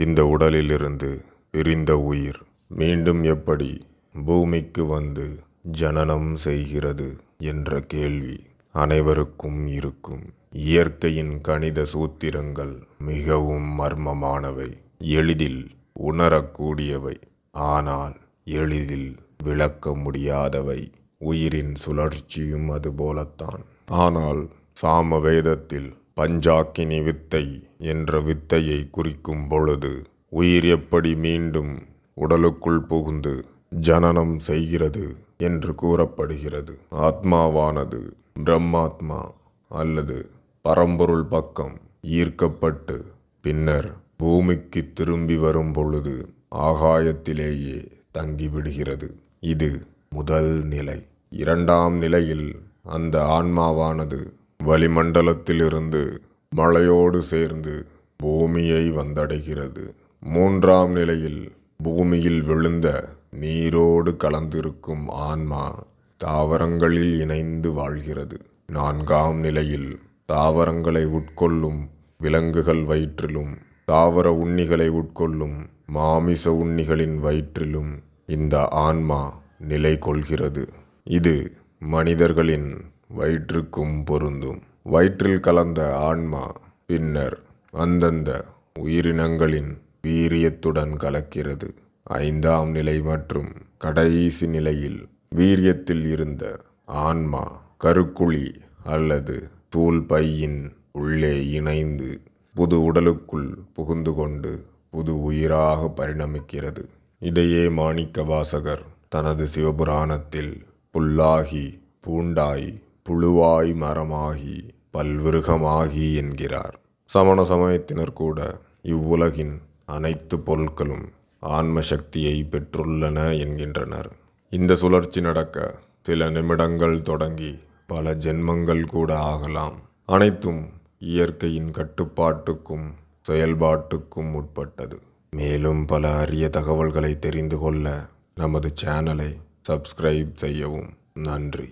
இந்த உடலிலிருந்து பிரிந்த உயிர் மீண்டும் எப்படி பூமிக்கு வந்து ஜனனம் செய்கிறது என்ற கேள்வி அனைவருக்கும் இருக்கும். இயற்கையின் கணித சூத்திரங்கள் மிகவும் மர்மமானவை, எளிதில் உணரக்கூடியவை, ஆனால் எளிதில் விளக்க முடியாதவை. உயிரின் சுழற்சியும் அதுபோலத்தான். ஆனால் சாம வேதத்தில் பஞ்சாக்கினி வித்தை என்ற வித்தையை குறிக்கும் பொழுது உயிர் எப்படி மீண்டும் உடலுக்குள் புகுந்து ஜனனம் செய்கிறது என்று கூறப்படுகிறது. ஆத்மாவானது பிரம்மாத்மா அல்லது பரம்பொருள் பக்கம் ஈர்க்கப்பட்டு பின்னர் பூமிக்கு திரும்பி வரும் பொழுது ஆகாயத்திலேயே தங்கிவிடுகிறது. இது முதல் நிலை. இரண்டாம் நிலையில் அந்த ஆன்மாவானது வளிமண்டலத்திலிருந்து மழையோடு சேர்ந்து பூமியை வந்தடைகிறது. மூன்றாம் நிலையில் பூமியில் விழுந்த நீரோடு கலந்திருக்கும் ஆன்மா தாவரங்களில் இணைந்து வாழ்கிறது. நான்காம் நிலையில் தாவரங்களை உட்கொள்ளும் விலங்குகள் வயிற்றிலும் தாவர உண்ணிகளை உட்கொள்ளும் மாமிச உண்ணிகளின் வயிற்றிலும் இந்த ஆன்மா நிலை கொள்கிறது. இது மனிதர்களின் வயிற்றுக்கும் பொருந்தும். வயிற்றில் கலந்த ஆன்மா பின்னர் அந்தந்த உயிரினங்களின் வீரியத்துடன் கலக்கிறது. ஐந்தாம் நிலை மற்றும் கடைசி நிலையில் வீரியத்தில் இருந்த ஆன்மா கருக்குழி அல்லது தூள் பையின் உள்ளே இணைந்து புது உடலுக்குள் புகுந்து கொண்டு புது உயிராக பரிணமிக்கிறது. இதையே மாணிக்க வாசகர் தனது சிவபுராணத்தில் புல்லாகி பூண்டாய் புழுவாய் மரமாகி பல்விருகமாகி என்கிறார். சமண சமயத்தினர் கூட இவ்வுலகின் அனைத்து பொருட்களும் ஆன்ம சக்தியை பெற்றுள்ளன என்கின்றனர். இந்த சுழற்சி நடக்க சில நிமிடங்கள் தொடங்கி பல ஜென்மங்கள் கூட ஆகலாம். அனைத்தும் இயற்கையின் கட்டுப்பாட்டுக்கும் செயல்பாட்டுக்கும் உட்பட்டது. மேலும் பல அரிய தகவல்களை தெரிந்து கொள்ள நமது சேனலை சப்ஸ்கிரைப் செய்யவும். நன்றி.